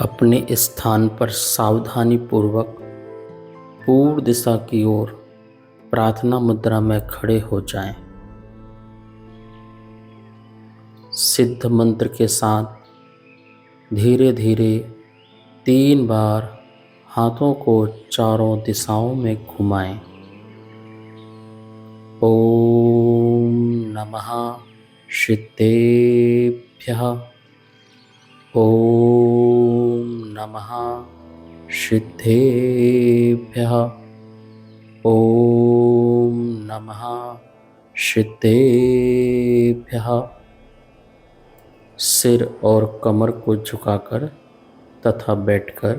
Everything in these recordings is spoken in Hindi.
अपने स्थान पर सावधानीपूर्वक पूर्व दिशा की ओर प्रार्थना मुद्रा में खड़े हो जाएं। सिद्ध मंत्र के साथ धीरे धीरे 3 बार हाथों को चारों दिशाओं में घुमाएं। ओम नमः सिद्धेभ्यः। ओम नमः सिद्धेभ्यः। ओम नमः सिद्धेभ्यः। सिर और कमर को झुकाकर तथा बैठकर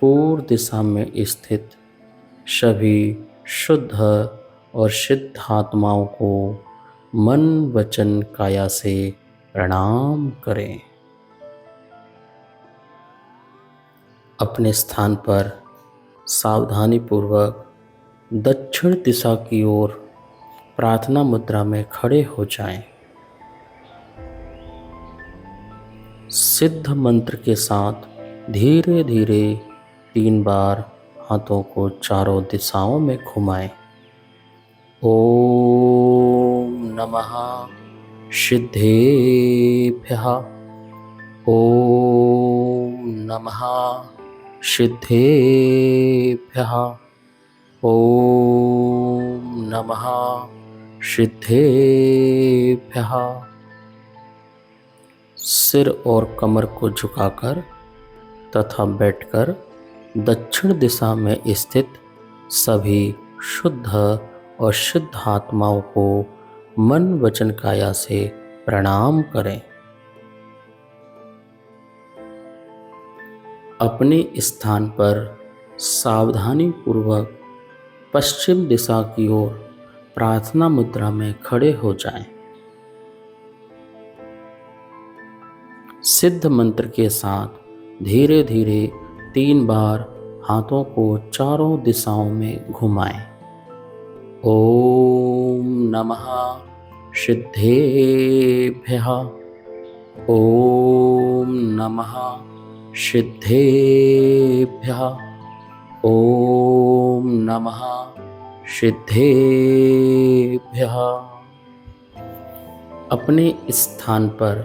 पूर्व दिशा में स्थित सभी शुद्ध और सिद्ध आत्माओं को मन वचन काया से प्रणाम करें। अपने स्थान पर सावधानीपूर्वक दक्षिण दिशा की ओर प्रार्थना मुद्रा में खड़े हो जाएं। सिद्ध मंत्र के साथ धीरे धीरे 3 बार हाथों को चारों दिशाओं में घुमाएं। ओम नमः सिद्धेभ्यः। ओम नमः सिद्धेभ्यः। ओम नमः सिद्धेभ्यः। सिर और कमर को झुकाकर तथा बैठकर दक्षिण दिशा में स्थित सभी शुद्ध और सिद्ध आत्माओं को मन वचन काया से प्रणाम करें। अपने स्थान पर सावधानी पूर्वक पश्चिम दिशा की ओर प्रार्थना मुद्रा में खड़े हो जाएं। सिद्ध मंत्र के साथ धीरे धीरे 3 बार हाथों को चारों दिशाओं में घुमाएं। ओम नमः सिद्धेभ्यः। ओम नमः सिद्धेभ्यः। ओम नमः सिद्धेभ्यः। अपने स्थान पर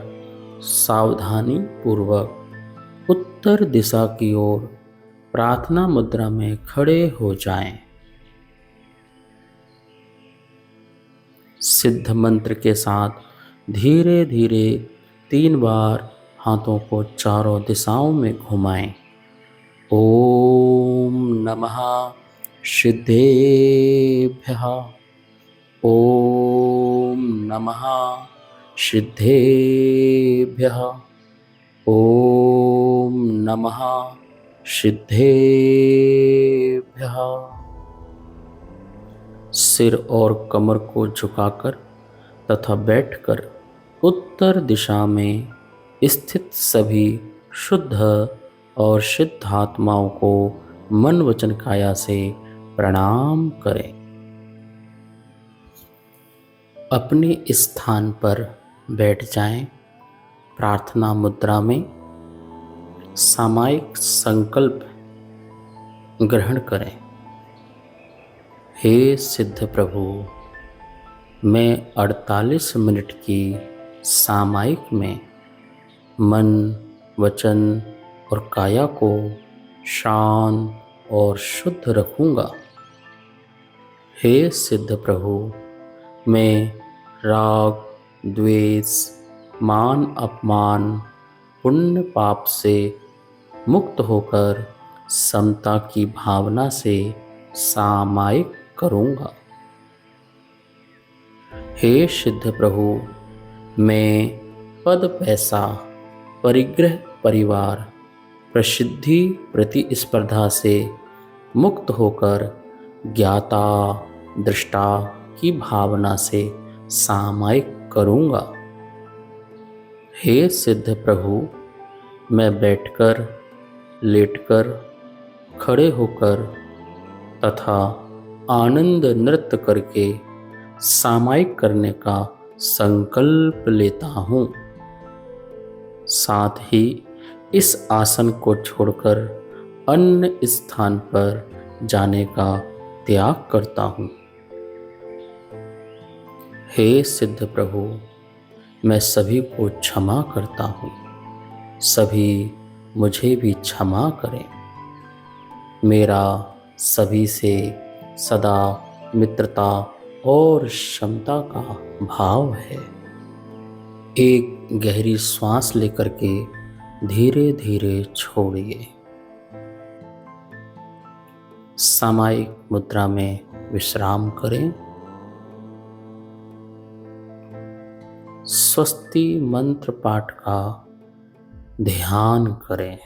सावधानी पूर्वक उत्तर दिशा की ओर प्रार्थना मुद्रा में खड़े हो जाएं। सिद्ध मंत्र के साथ धीरे धीरे 3 बार हाथों को चारों दिशाओं में घुमाएं। ओम नमः सिद्धेभ्यः। ओम नमः सिद्धेभ्यः। ओम नमः सिद्धेभ्यः। सिर और कमर को झुकाकर तथा बैठकर उत्तर दिशा में स्थित सभी शुद्ध और सिद्ध आत्माओं को मन वचन काया से प्रणाम करें। अपने स्थान पर बैठ जाएं। प्रार्थना मुद्रा में सामायिक संकल्प ग्रहण करें। हे सिद्ध प्रभु, मैं 48 मिनट की सामायिक में मन वचन और काया को शांत और शुद्ध रखूँगा। हे सिद्ध प्रभु, मैं राग द्वेष मान अपमान पुण्य पाप से मुक्त होकर समता की भावना से सामायिक करूँगा। हे सिद्ध प्रभु, मैं पद पैसा परिग्रह परिवार प्रसिद्धि प्रतिस्पर्धा से मुक्त होकर ज्ञाता दृष्टा की भावना से सामायिक करूँगा। हे सिद्ध प्रभु, मैं बैठकर लेटकर खड़े होकर तथा आनंद नृत्य करके सामायिक करने का संकल्प लेता हूँ। साथ ही इस आसन को छोड़कर अन्य स्थान पर जाने का त्याग करता हूँ। हे सिद्ध प्रभु, मैं सभी को क्षमा करता हूँ, सभी मुझे भी क्षमा करें। मेरा सभी से सदा मित्रता और क्षमता का भाव है। एक गहरी सांस लेकर के धीरे धीरे छोड़िए। सामायिक मुद्रा में विश्राम करें। स्वस्ति मंत्र पाठ का ध्यान करें।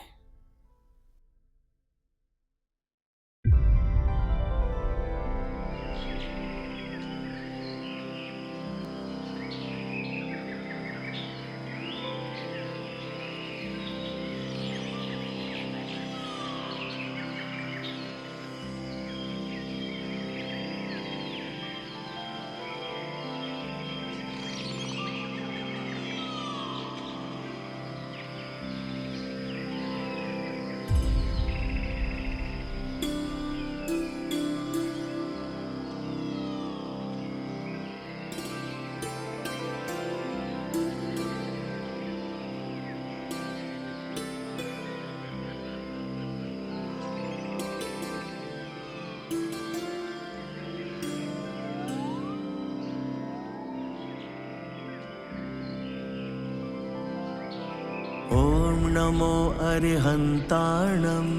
ॐ नमो अरिहन्ताणम्।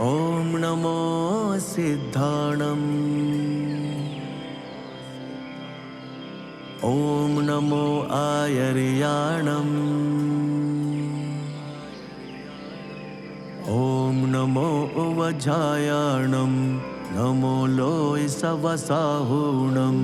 ॐ नमो सिद्धाणम्। ॐ नमो आयर्याणम्। ॐ नमो उवजायाणम्। नमो लोय सवसाहुणम्।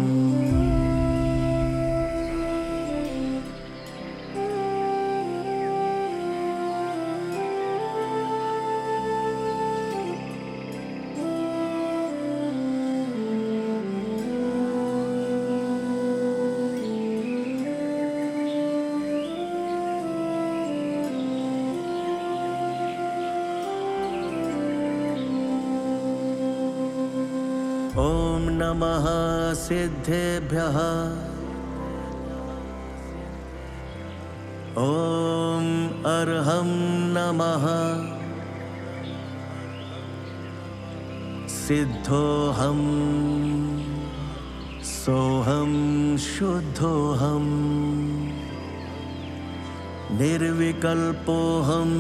ॐ नमः सिद्धेभ्यः। ॐ अर्हं नमः। सिद्धोऽहं सोऽहं शुद्धोऽहं। निर्विकल्पोऽहं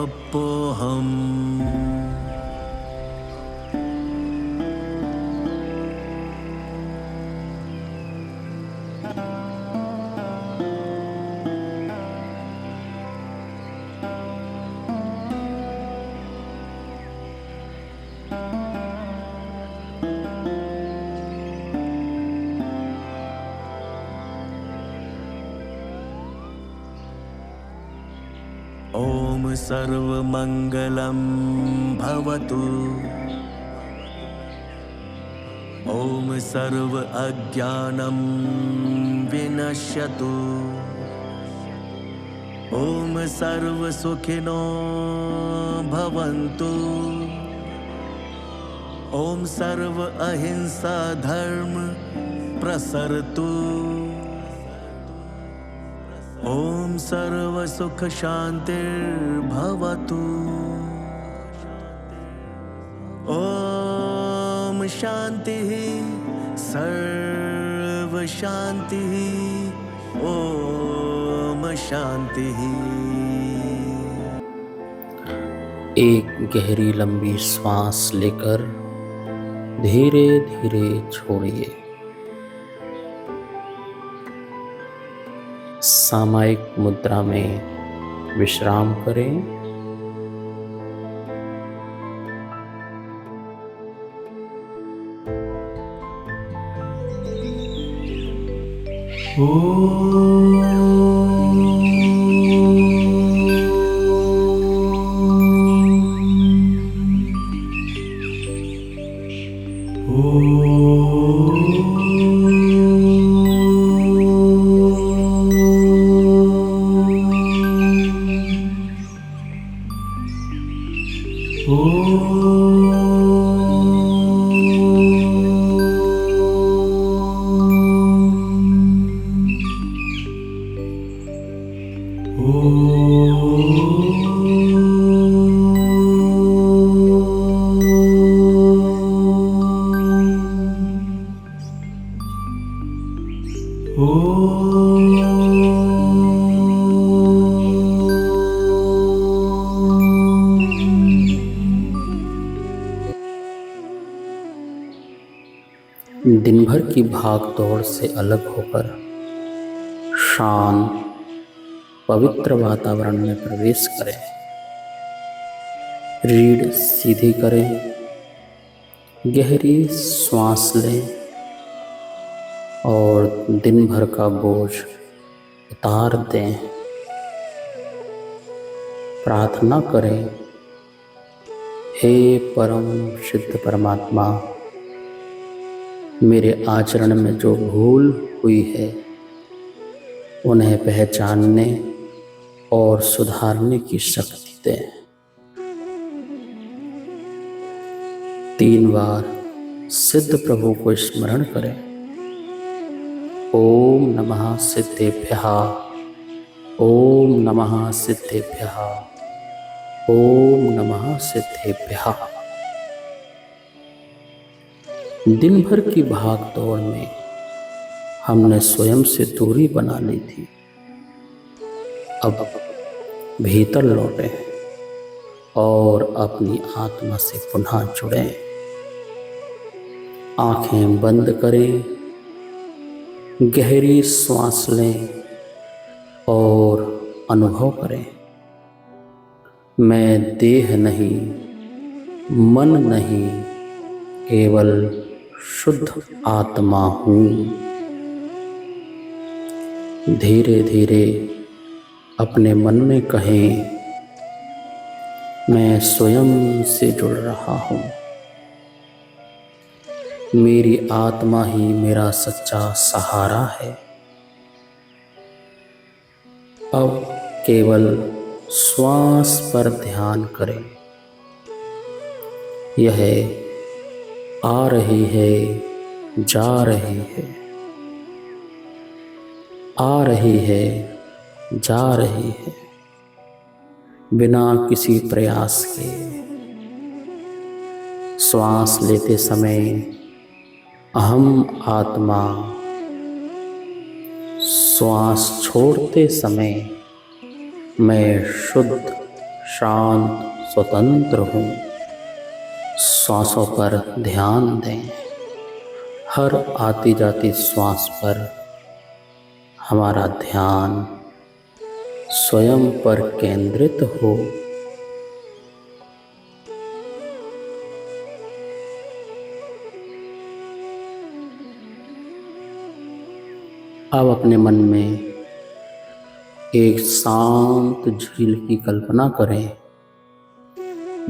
अपोऽहम्। ॐ सर्वमङ्गलं भवतु। ॐ सर्व अज्ञानं विनश्यतु। ॐ सर्वसुखिनो भवन्तु। ॐ सर्व अहिंसा धर्म प्रसरतु। ॐ सर्व सुख शान्तिर्भवतु। ॐ शान्तिः सर्व शान्तिः। ॐ शान्तिः। एक गहरी लंबी सांस लेकर धीरे धीरे छोड़िए। सामायिक मुद्रा में विश्राम करें। दिन भर की भाग दौड़ से अलग होकर शांत पवित्र वातावरण में प्रवेश करें। रीढ़ सीधी करें, गहरी श्वास लें और दिन भर का बोझ उतार दें। प्रार्थना करें, हे परम सिद्ध परमात्मा, मेरे आचरण में जो भूल हुई है उन्हें पहचानने और सुधारने की शक्ति दें। 3 बार सिद्ध प्रभु को स्मरण करें। ओम नमः सिद्धेभ्यः, ओम नमः सिद्धेभ्यः, ओम नमः सिद्धेभ्यः। दिन भर की भाग दौड़ में हमने स्वयं से दूरी बना ली थी। अब भीतर लौटें और अपनी आत्मा से पुनः जुड़ें। आंखें बंद करें, गहरी सांस लें और अनुभव करें, मैं देह नहीं, मन नहीं, केवल शुद्ध आत्मा हूँ। धीरे धीरे अपने मन में कहें, मैं स्वयं से जुड़ रहा हूँ। मेरी आत्मा ही मेरा सच्चा सहारा है। अब केवल श्वास पर ध्यान करें। यह आ रही है, जा रही है, आ रही है, जा रही है, बिना किसी प्रयास के। श्वास लेते समय अहम आत्मा, श्वास छोड़ते समय मैं शुद्ध, शांत, स्वतंत्र हूँ। श्वासों पर ध्यान दें। हर आती जाती श्वास पर हमारा ध्यान स्वयं पर केंद्रित हो। अब अपने मन में एक शांत झील की कल्पना करें,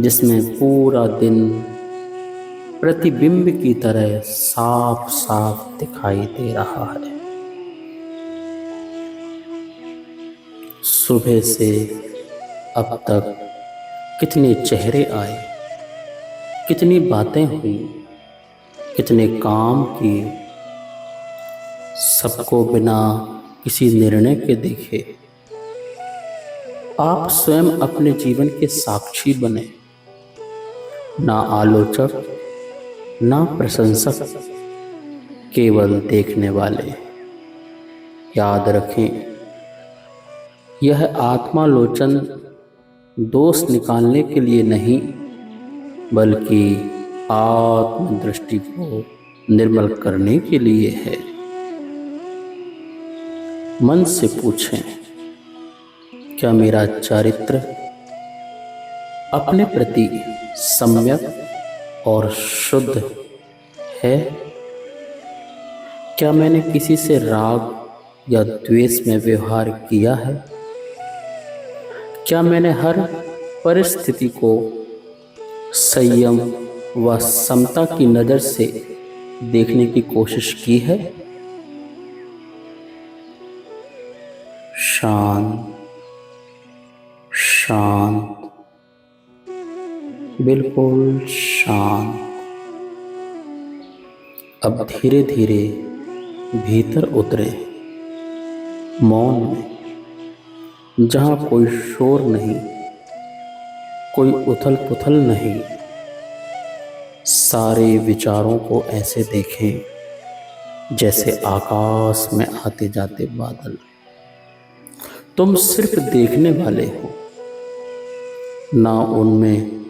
जिसमें पूरा दिन प्रतिबिंब की तरह साफ साफ दिखाई दे रहा है। सुबह से अब तक कितने चेहरे आए, कितनी बातें हुई, कितने काम किए, सबको बिना किसी निर्णय के देखे। आप स्वयं अपने जीवन के साक्षी बने, ना आलोचक, ना प्रशंसक, केवल देखने वाले। याद रखें, यह आत्मालोचन दोष निकालने के लिए नहीं, बल्कि आत्मदृष्टि को निर्मल करने के लिए है। मन से पूछें, क्या मेरा चरित्र अपने प्रति सम्यक और शुद्ध है? क्या मैंने किसी से राग या द्वेष में व्यवहार किया है? क्या मैंने हर परिस्थिति को संयम व समता की नज़र से देखने की कोशिश की है? शांत, शांत, बिल्कुल शांत। अब धीरे धीरे भीतर उतरे, मौन में, जहाँ कोई शोर नहीं, कोई उथल पुथल नहीं। सारे विचारों को ऐसे देखें जैसे आकाश में आते जाते बादल। तुम सिर्फ देखने वाले हो, ना उनमें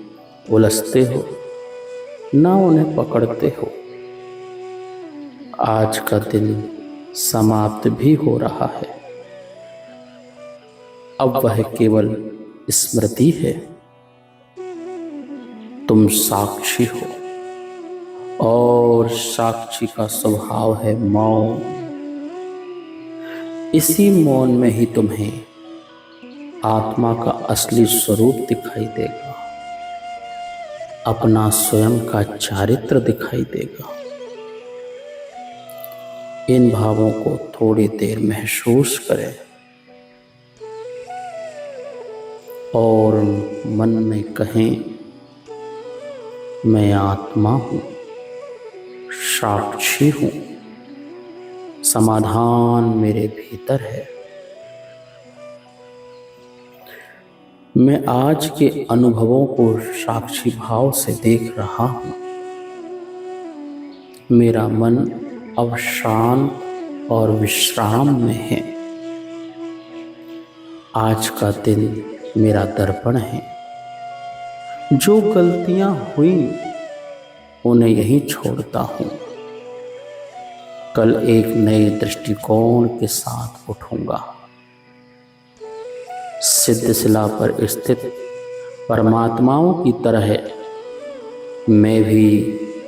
उलझते हो, ना उन्हें पकड़ते हो। आज का दिन समाप्त भी हो रहा है। अब वह केवल स्मृति है। तुम साक्षी हो और साक्षी का स्वभाव है मौन। इसी मौन में ही तुम्हें आत्मा का असली स्वरूप दिखाई देगा, अपना स्वयं का चारित्र दिखाई देगा। इन भावों को थोड़ी देर महसूस करें और मन में कहें, मैं आत्मा हूँ, साक्षी हूँ, समाधान मेरे भीतर है। मैं आज के अनुभवों को साक्षी भाव से देख रहा हूँ। मेरा मन अब शांत और विश्राम में है। आज का दिन मेरा दर्पण है। जो गलतियां हुई उन्हें यहीं छोड़ता हूँ। कल एक नए दृष्टिकोण के साथ उठूंगा। सिद्ध शिला पर स्थित परमात्माओं की तरह मैं भी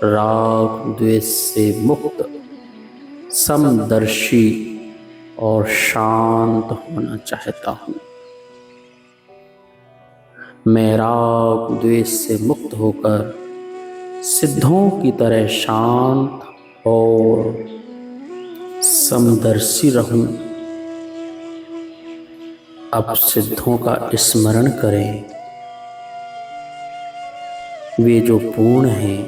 राग द्वेष से मुक्त, समदर्शी और शांत होना चाहता हूँ। मैं राग द्वेष से मुक्त होकर सिद्धों की तरह शांत और समदर्शी रहूं। अब सिद्धों का स्मरण करें, वे जो पूर्ण हैं,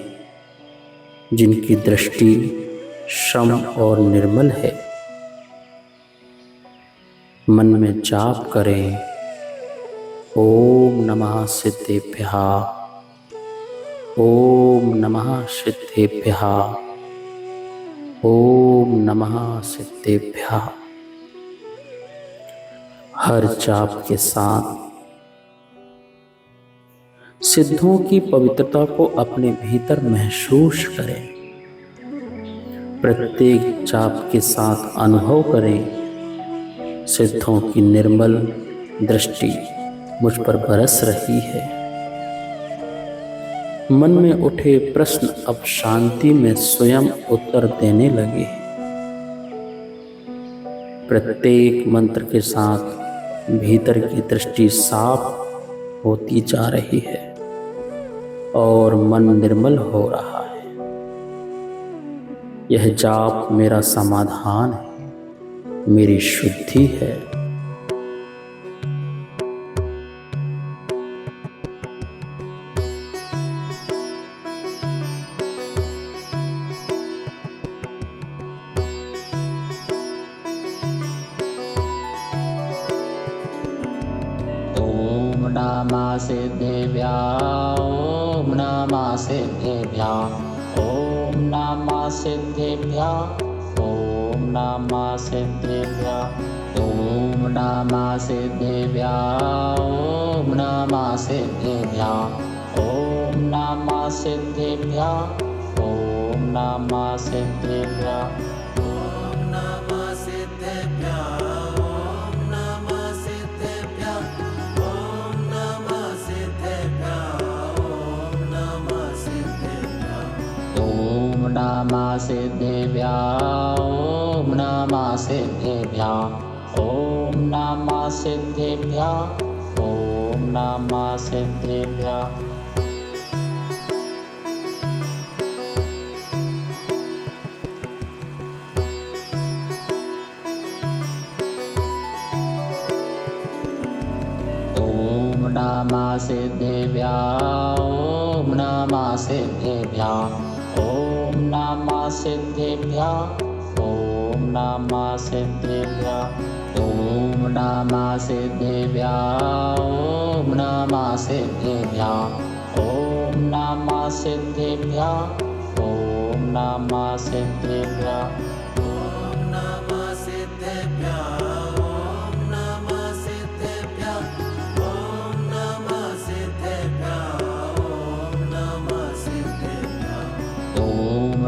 जिनकी दृष्टि सम और निर्मल है। मन में जाप करें, ओम नमः सिद्धेभ्यः, ओम नमः सिद्धेभ्यः, ओम नमः सिद्धेभ्यः। हर जाप के साथ सिद्धों की पवित्रता को अपने भीतर महसूस करें। प्रत्येक जाप के साथ अनुभव करें, सिद्धों की निर्मल दृष्टि मुझ पर बरस रही है। मन में उठे प्रश्न अब शांति में स्वयं उत्तर देने लगे। प्रत्येक मंत्र के साथ भीतर की दृष्टि साफ होती जा रही है और मन निर्मल हो रहा है। यह जाप मेरा समाधान है, मेरी शुद्धि है। ओम नमः सिद्धेभ्यः, ओम नमः सिद्धेभ्यः, ओम नमः सिद्धेभ्यः, ओम नमः सिद्धेभ्यः, ओम नमः सिद्धेभ्यः, ओम नमः सिद्धेभ्यः, ओम नमः सिद्धेभ्यः, ओम नमः सिद्धेभ्यः। ओम नमः सिद्धेभ्यः, ओम नमः सिद्धेभ्यः, ओम नमः सिद्धेभ्यः, ओम नमः सिद्धेभ्यः। ओम नमः सिद्धेभ्यः, ओम नमः सिद्धेभ्यः, ओम नमः सिद्धेभ्यः, ओम नमः सिद्धेभ्यः, ओम नमः सिद्धेभ्यः, ओम नमः सिद्धेभ्यः, ओम नमः सिद्धेभ्यः, ओम नमः सिद्धेभ्यः। ओम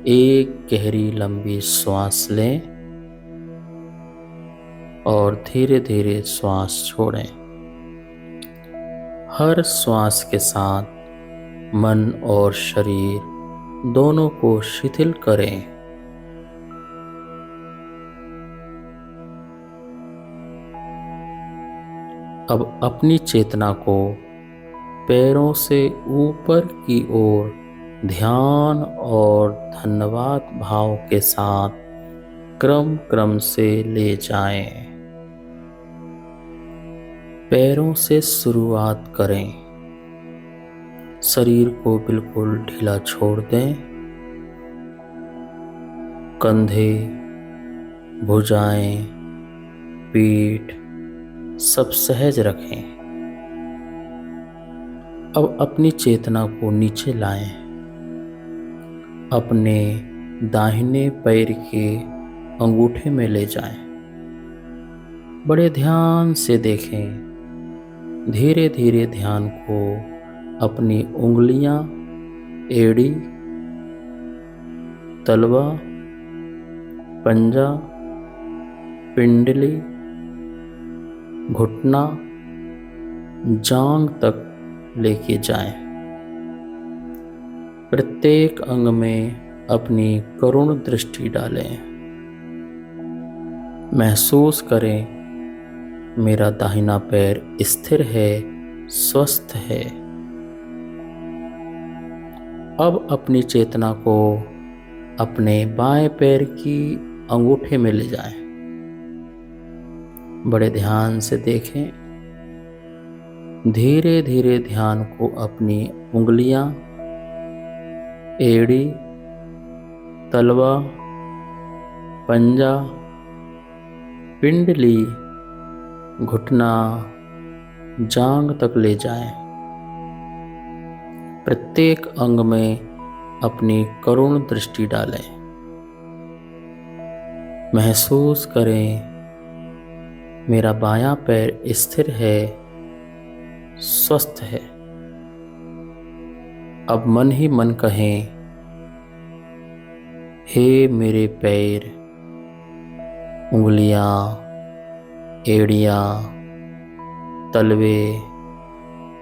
एक गहरी लंबी श्वास लें और धीरे धीरे श्वास छोड़ें। हर श्वास के साथ मन और शरीर दोनों को शिथिल करें। अब अपनी चेतना को पैरों से ऊपर की ओर ध्यान और धन्यवाद भाव के साथ क्रम क्रम से ले जाएं। पैरों से शुरुआत करें। शरीर को बिल्कुल ढीला छोड़ दें। कंधे, भुजाएं, पीठ सब सहज रखें। अब अपनी चेतना को नीचे लाएं। अपने दाहिने पैर के अंगूठे में ले जाएं। बड़े ध्यान से देखें। धीरे धीरे ध्यान को अपनी उंगलियां, एड़ी, तलवा, पंजा, पिंडली, घुटना, जांघ तक लेके जाएं। प्रत्येक अंग में अपनी करुण दृष्टि डालें। महसूस करें मेरा दाहिना पैर स्थिर है, स्वस्थ है। अब अपनी चेतना को अपने बाएं पैर की अंगूठे में ले जाएं। बड़े ध्यान से देखें। धीरे धीरे ध्यान को अपनी उंगलियां, एड़ी, तलवा, पंजा, पिंडली, घुटना, जांघ तक ले जाएं। प्रत्येक अंग में अपनी करुण दृष्टि डालें। महसूस करें मेरा बायां पैर स्थिर है, स्वस्थ है। अब मन ही मन कहें, हे मेरे पैर, उंगलियां, एड़ियां, तलवे,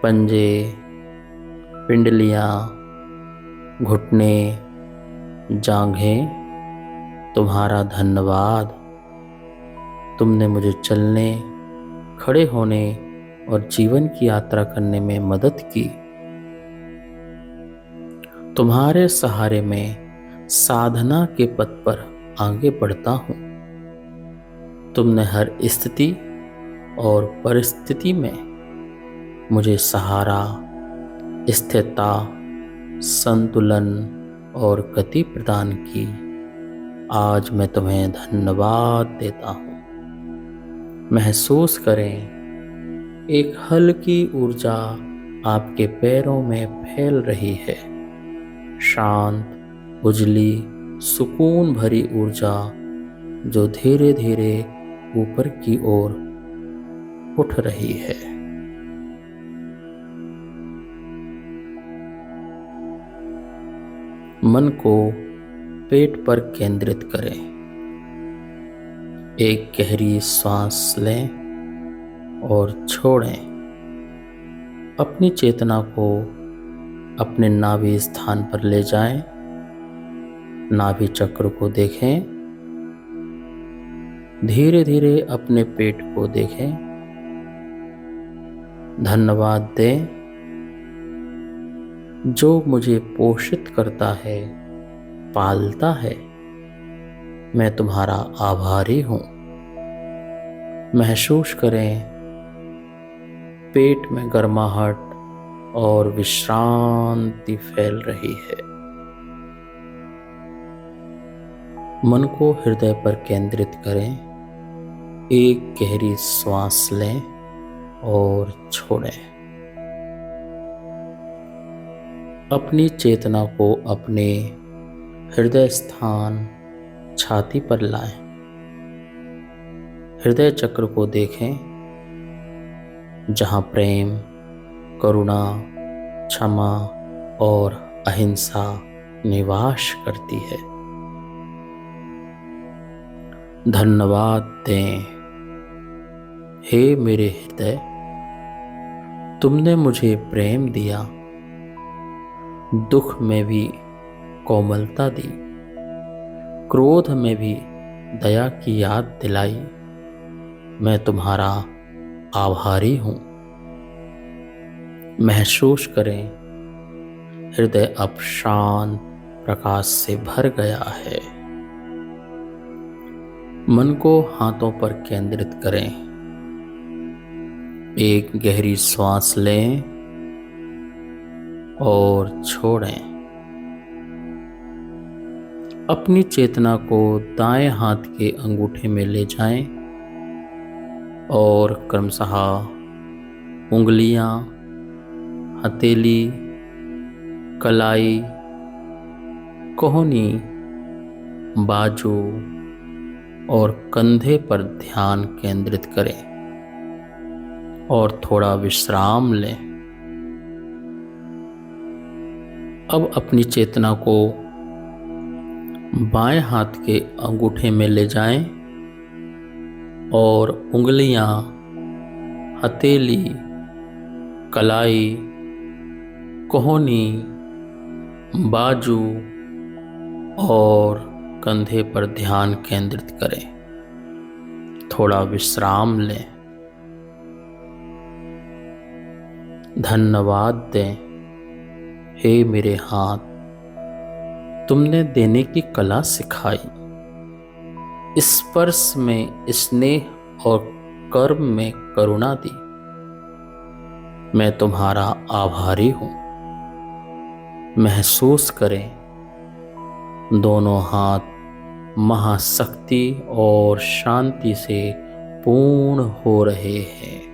पंजे, पिंडलियां, घुटने, जांघें, तुम्हारा धन्यवाद। तुमने मुझे चलने, खड़े होने और जीवन की यात्रा करने में मदद की। तुम्हारे सहारे में साधना के पथ पर आगे बढ़ता हूँ। तुमने हर स्थिति और परिस्थिति में मुझे सहारा, स्थिरता, संतुलन और गति प्रदान की। आज मैं तुम्हें धन्यवाद देता हूँ। महसूस करें एक हल्की ऊर्जा आपके पैरों में फैल रही है। शांत, उजली, सुकून भरी ऊर्जा जो धीरे धीरे ऊपर की ओर उठ रही है। मन को पेट पर केंद्रित करें। एक गहरी सांस लें और छोड़ें। अपनी चेतना को अपने नाभि स्थान पर ले जाएं। नाभि चक्र को देखें। धीरे धीरे अपने पेट को देखें। धन्यवाद दें जो मुझे पोषित करता है, पालता है। मैं तुम्हारा आभारी हूँ। महसूस करें पेट में गर्माहट और विश्रांति फैल रही है। मन को हृदय पर केंद्रित करें। एक गहरी सांस लें और छोड़ें। अपनी चेतना को अपने हृदय स्थान छाती पर लाएं। हृदय चक्र को देखें जहां प्रेम, करुणा, क्षमा और अहिंसा निवास करती है। धन्यवाद दें। हे मेरे हृदय, तुमने मुझे प्रेम दिया, दुख में भी कोमलता दी, क्रोध में भी दया की याद दिलाई। मैं तुम्हारा आभारी हूँ। महसूस करें, हृदय अब शांत प्रकाश से भर गया है। मन को हाथों पर केंद्रित करें। एक गहरी सांस लें और छोड़ें। अपनी चेतना को दाएं हाथ के अंगूठे में ले जाएं और क्रमशः उंगलियां, हथेली, कलाई, कोहनी, बाजू और कंधे पर ध्यान केंद्रित करें और थोड़ा विश्राम लें। अब अपनी चेतना को बाएं हाथ के अंगूठे में ले जाएं और उंगलियां, हथेली, कलाई, कोहनी, बाजू और कंधे पर ध्यान केंद्रित करें। थोड़ा विश्राम लें। धन्यवाद दें। हे मेरे हाथ, तुमने देने की कला सिखाई, स्पर्श में स्नेह और कर्म में करुणा दी। मैं तुम्हारा आभारी हूँ। महसूस करें, दोनों हाथ महाशक्ति और शांति से पूर्ण हो रहे हैं।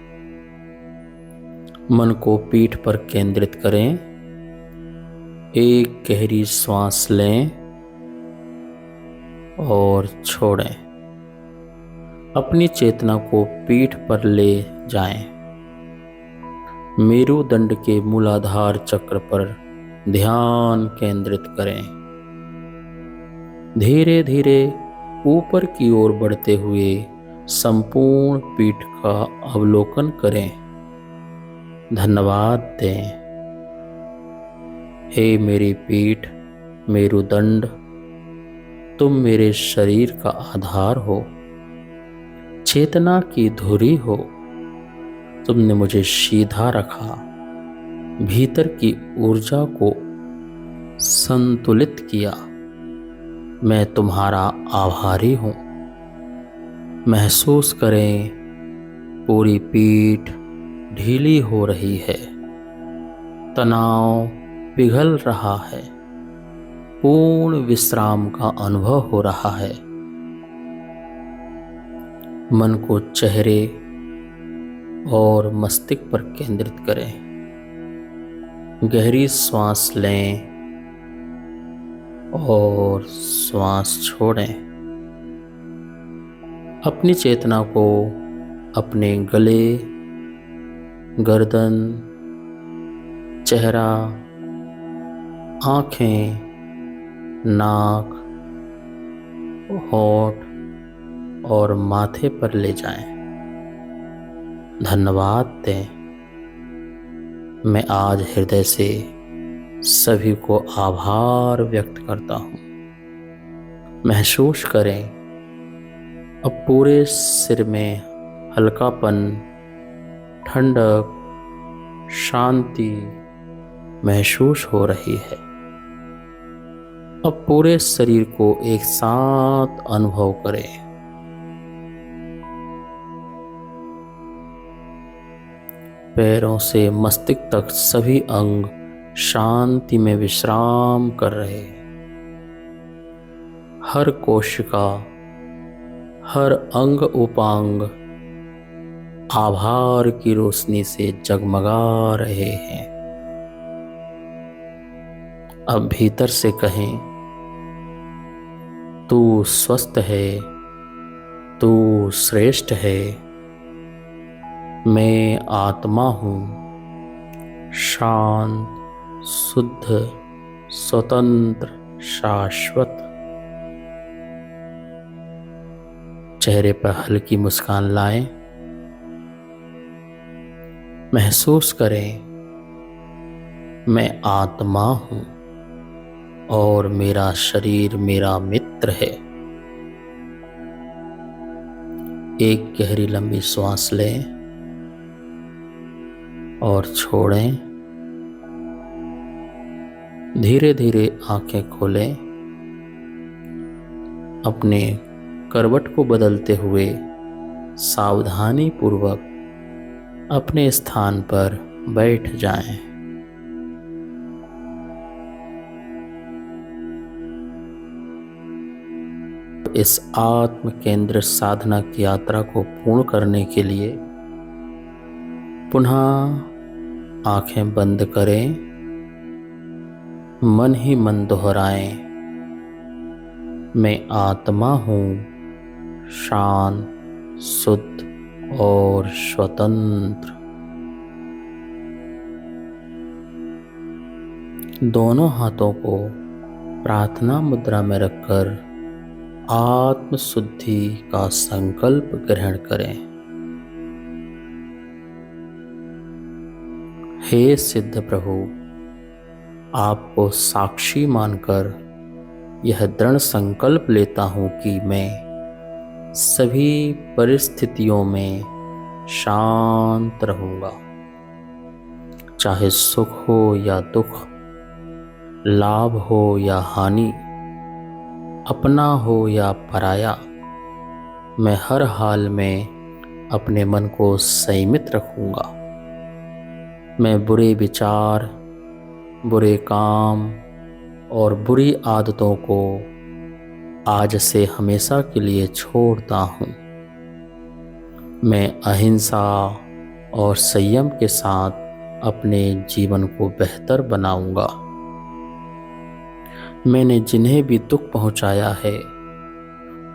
मन को पीठ पर केंद्रित करें। एक गहरी सांस लें और छोड़ें। अपनी चेतना को पीठ पर ले जाएं। मेरुदंड के मूलाधार चक्र पर ध्यान केंद्रित करें। धीरे धीरे ऊपर की ओर बढ़ते हुए संपूर्ण पीठ का अवलोकन करें। धन्यवाद दें। हे मेरी पीठ, मेरुदंड, तुम मेरे शरीर का आधार हो, चेतना की धुरी हो। तुमने मुझे सीधा रखा, भीतर की ऊर्जा को संतुलित किया। मैं तुम्हारा आभारी हूँ। महसूस करें, पूरी पीठ ढीली हो रही है, तनाव पिघल रहा है, पूर्ण विश्राम का अनुभव हो रहा है। मन को चेहरे और मस्तिष्क पर केंद्रित करें। गहरी सांस लें और सांस छोड़ें। अपनी चेतना को अपने गले, गर्दन, चेहरा, आँखें, नाक, होंठ और माथे पर ले जाएं। धन्यवाद दें। मैं आज हृदय से सभी को आभार व्यक्त करता हूँ। महसूस करें, अब पूरे सिर में हल्कापन, ठंडक, शांति महसूस हो रही है। अब पूरे शरीर को एक साथ अनुभव करें। पैरों से मस्तिष्क तक सभी अंग शांति में विश्राम कर रहे हैं। हर कोशिका, हर अंग उपांग आभार की रोशनी से जगमगा रहे हैं। अब भीतर से कहें, तू स्वस्थ है, तू श्रेष्ठ है। मैं आत्मा हूँ, शांत, शुद्ध, स्वतंत्र, शाश्वत। चेहरे पर हल्की मुस्कान लाएं। महसूस करें, मैं आत्मा हूं और मेरा शरीर मेरा मित्र है। एक गहरी लंबी श्वास लें और छोड़ें। धीरे धीरे आंखें खोलें। अपने करवट को बदलते हुए सावधानी पूर्वक अपने स्थान पर बैठ जाएं। इस आत्म केंद्र साधना की यात्रा को पूर्ण करने के लिए पुनः आंखें बंद करें। मन ही मन दोहराएं, मैं आत्मा हूं, शांत, शुद्ध और स्वतंत्र। दोनों हाथों को प्रार्थना मुद्रा में रखकर आत्म शुद्धि का संकल्प ग्रहण करें। हे सिद्ध प्रभु, आपको साक्षी मानकर यह दृढ़ संकल्प लेता हूं कि मैं सभी परिस्थितियों में शांत रहूंगा। चाहे सुख हो या दुख, लाभ हो या हानि, अपना हो या पराया, मैं हर हाल में अपने मन को संयमित रखूंगा। मैं बुरे विचार, बुरे काम और बुरी आदतों को आज से हमेशा के लिए छोड़ता हूँ। मैं अहिंसा और संयम के साथ अपने जीवन को बेहतर बनाऊंगा। मैंने जिन्हें भी दुख पहुंचाया है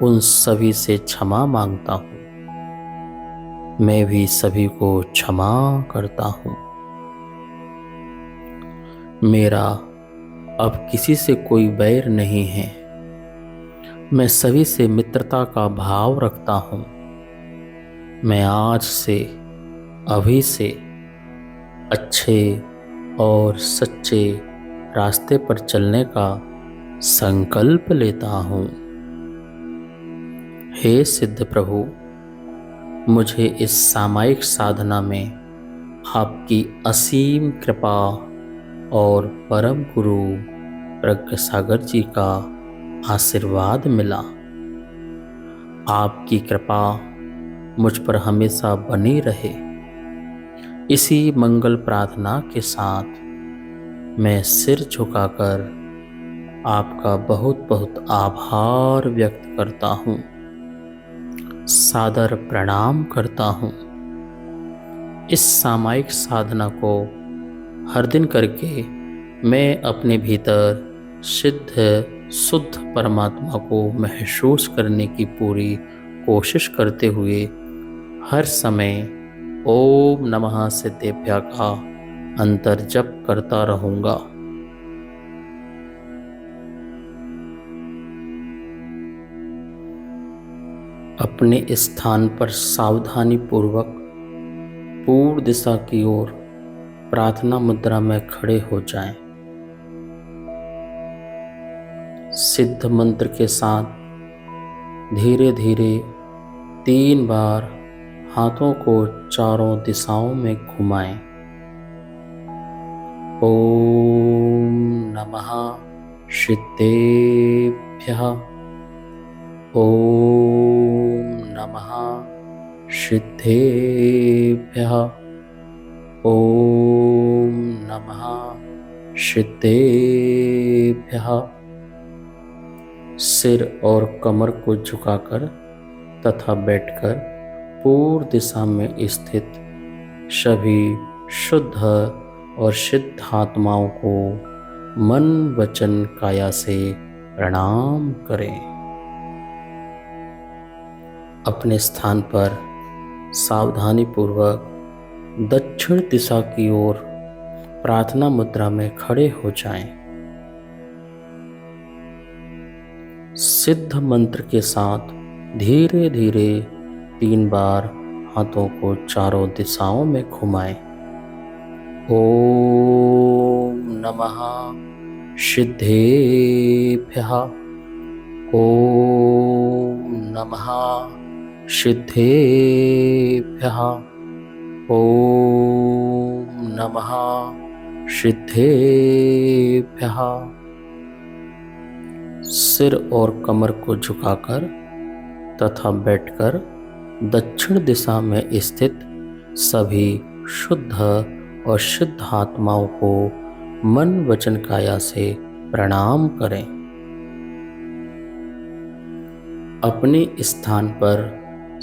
उन सभी से क्षमा मांगता हूँ। मैं भी सभी को क्षमा करता हूँ। मेरा अब किसी से कोई बैर नहीं है। मैं सभी से मित्रता का भाव रखता हूँ। मैं आज से, अभी से अच्छे और सच्चे रास्ते पर चलने का संकल्प लेता हूँ। हे सिद्ध प्रभु, मुझे इस सामायिक साधना में आपकी असीम कृपा और परम गुरु प्रज्ञ सागर जी का आशीर्वाद मिला। आपकी कृपा मुझ पर हमेशा बनी रहे। इसी मंगल प्रार्थना के साथ मैं सिर झुकाकर आपका बहुत बहुत आभार व्यक्त करता हूँ। सादर प्रणाम करता हूँ। इस सामायिक साधना को हर दिन करके मैं अपने भीतर सिद्ध शुद्ध परमात्मा को महसूस करने की पूरी कोशिश करते हुए हर समय ओम नमः सिद्धेभ्या का अंतर जप करता रहूँगा। अपने स्थान पर सावधानी पूर्वक पूर्व दिशा की ओर प्रार्थना मुद्रा में खड़े हो जाएं। सिद्ध मंत्र के साथ धीरे धीरे 3 बार हाथों को चारों दिशाओं में घुमाएं। ओम नमः सिद्धेभ्यः। ओम नमः सिद्धेभ्यः। ओम नमः सिद्धेभ्यः। सिर और कमर को झुकाकर तथा बैठकर पूर्व दिशा में स्थित सभी शुद्ध और सिद्ध आत्माओं को मन वचन काया से प्रणाम करें। अपने स्थान पर सावधानी पूर्वक दक्षिण दिशा की ओर प्रार्थना मुद्रा में खड़े हो जाएं। सिद्ध मंत्र के साथ धीरे धीरे 3 बार हाथों को चारों दिशाओं में घुमाएं। ओम नमः सिद्धेभ्यः। ओम नमः सिद्धेभ्यः। ओम नमः सिद्धेभ्यः। सिर और कमर को झुकाकर तथा बैठकर दक्षिण दिशा में स्थित सभी शुद्ध और सिद्ध आत्माओं को मन वचन काया से प्रणाम करें। अपने स्थान पर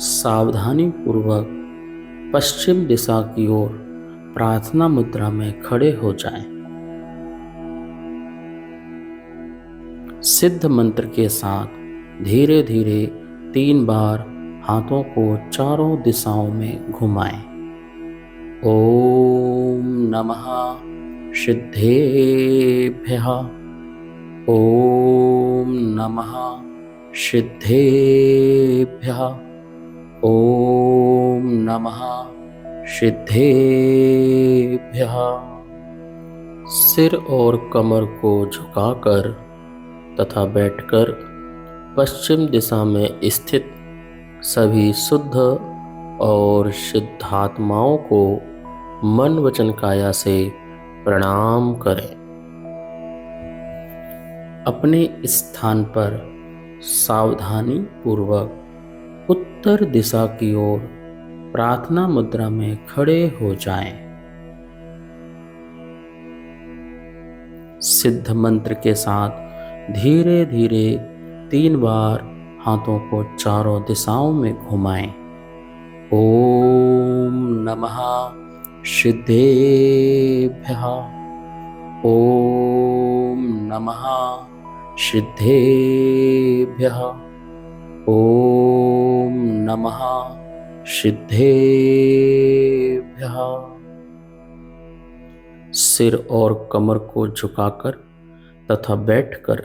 सावधानी पूर्वक पश्चिम दिशा की ओर प्रार्थना मुद्रा में खड़े हो जाएं। सिद्ध मंत्र के साथ धीरे धीरे 3 बार हाथों को चारों दिशाओं में घुमाएं। ओम नमः सिद्धेभ्यः। ओम नमः सिद्धेभ्यः। ओम नमः सिद्धेभ्यः। सिर और कमर को झुकाकर तथा बैठकर पश्चिम दिशा में स्थित सभी शुद्ध और सिद्ध आत्माओं को मन वचन काया से प्रणाम करें। अपने स्थान पर सावधानी पूर्वक उत्तर दिशा की ओर प्रार्थना मुद्रा में खड़े हो जाएं। सिद्ध मंत्र के साथ धीरे धीरे 3 बार हाथों को चारों दिशाओं में घुमाएं। ओम नमः सिद्धेभ्यः। ओम नमः सिद्धेभ्यः। ओम नमः सिद्धेभ्यः। सिर और कमर को झुकाकर तथा बैठकर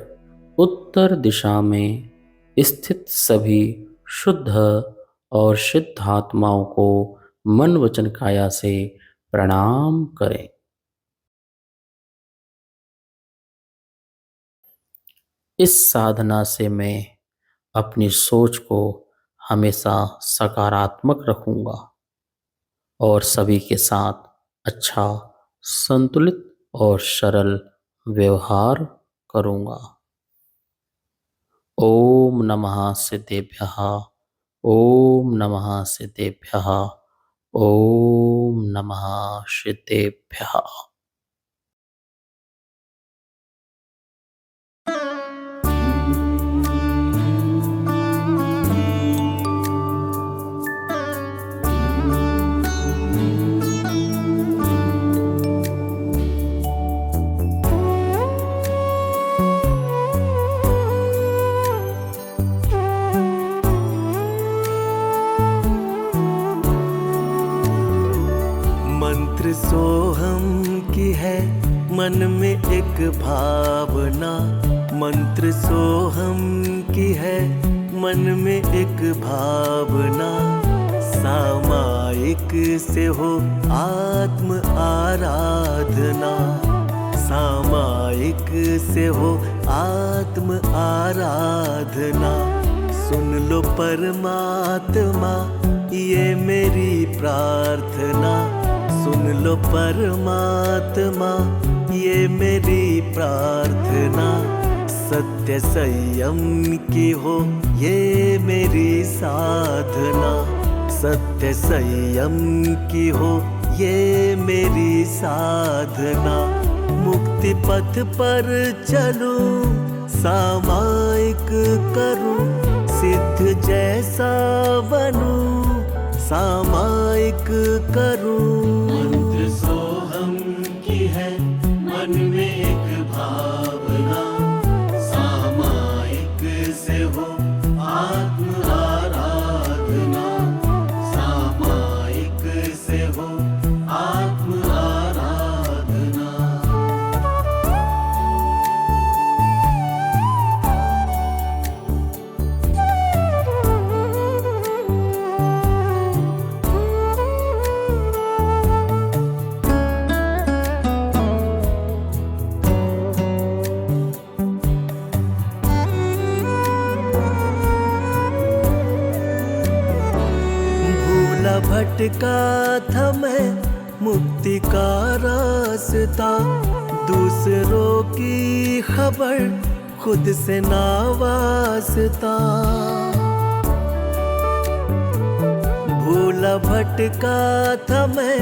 उत्तर दिशा में स्थित सभी शुद्ध और सिद्ध आत्माओं को मन वचन काया से प्रणाम करें। इस साधना से मैं अपनी सोच को हमेशा सकारात्मक रखूंगा और सभी के साथ अच्छा, संतुलित और सरल व्यवहार करूंगा। ओम नमः सिद्धेभ्यः। ओम नमः सिद्धेभ्यः। ओम नमः सिद्धेभ्यः। मंत्र सोहम की है मन में एक भावना। मंत्र सोहम की है मन में एक भावना। सामायिक से हो आत्म आराधना। सामायिक से हो आत्म आराधना। सुन लो परमात्मा ये मेरी प्रार्थना। सुन लो परमात्मा ये मेरी प्रार्थना। सत्य संयम की हो ये मेरी साधना। सत्य संयम की हो ये मेरी साधना। मुक्ति पथ पर चलूं सामायिक करूं सिद्ध जैसा बनूं सामायिक करूं। मंत्र सोहम की है मन में एक भावना। सामायिक से हो आत्म आराधना। सामायिक से हो आत्म आराधना। भटका था मैं मुक्ति का रास्ता, दूसरों की खबर खुद से ना वास्ता। भूला भटका था मैं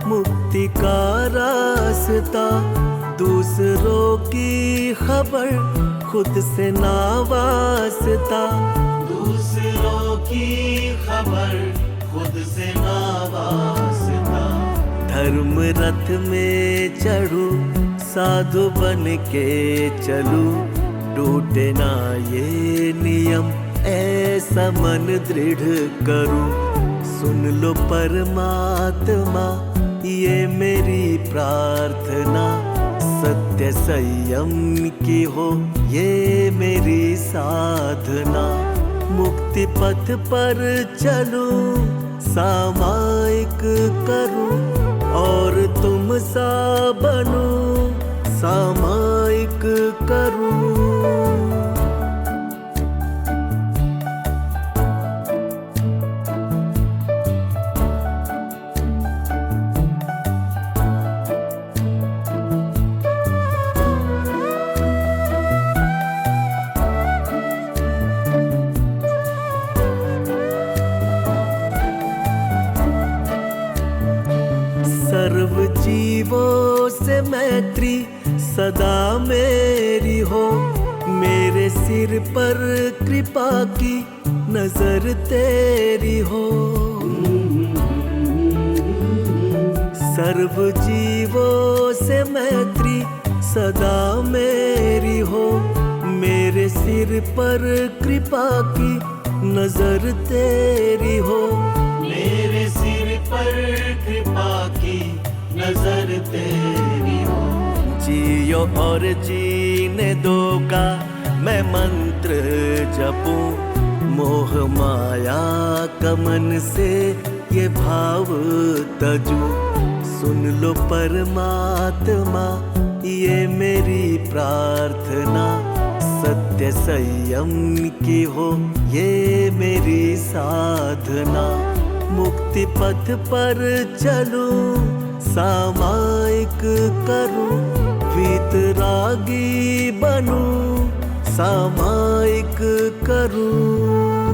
मुक्ति का रास्ता, दूसरों की खबर खुद से ना वास्ता। दूसरों की खबर खुद से ना वास्ता। धर्म रथ में चढ़ूं, साधु बन के चलूं, टूटे ना ये नियम, ऐसा मन दृढ़ करूं। सुन लो परमात्मा ये मेरी प्रार्थना, सत्य संयम की हो ये मेरी साधना। मुक्ति पथ पर चलूं, सामायिक करूं, और तुम सा बनूं, सामायिक करूं। सर्व जीवों से मैत्री सदा मेरी हो, मेरे सिर पर कृपा की नजर तेरी हो। सर्व जीवों से मैत्री सदा मेरी हो, मेरे सिर पर कृपा की नजर तेरी हो। मेरे सिर पर कृपा की नजर तेरी हो। जियो और जीने दोगा मैं मंत्र जपूं, मोह माया कमन से ये भाव तजूं। सुन लो परमात्मा ये मेरी प्रार्थना, सत्य संयम की हो ये मेरी साधना। मुक्ति पथ पर चलूं, सामायिक करूं, वीतरागी बनूं, सामायिक करूं।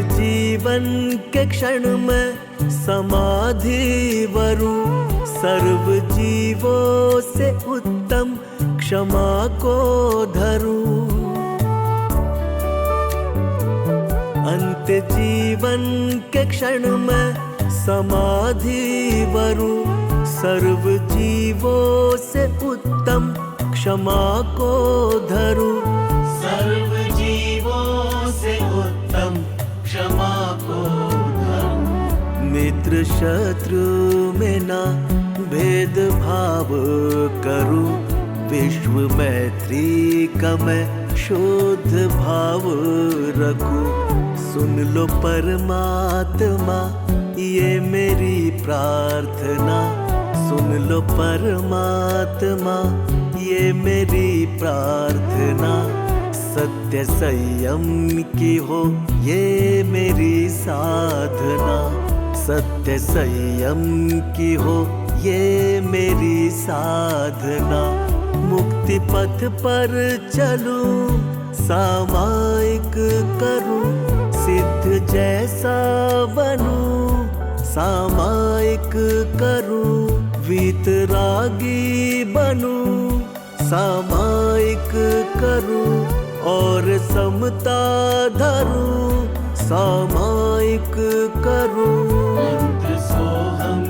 जीवन के क्षण में समाधि वरूं, सर्व जीवों से उत्तम क्षमा को धरूं। अंत जीवन के क्षण में समाधि वरूं, सर्व जीवों से उत्तम क्षमा को धरूं। सर्व जीवों से उत्तम क्षमा को धरूं। मित्र शत्रु में ना भेदभाव करूं, विश्व मैत्री का मैं शुद्ध भाव रखूं। सुन लो परमात्मा ये मेरी प्रार्थना, सुन लो परमात्मा ये मेरी प्रार्थना। सत्य संयम की हो ये मेरी साधना, सत्य संयम की हो ये मेरी साधना। मुक्ति पथ पर चलूं, सामायिक करूं, सिद्ध जैसा बनूं, सामायिक करूं, वीतरागी बनूं, सामायिक करूं, और समता धरूं, सामायिक करूं। मंत्र सोहम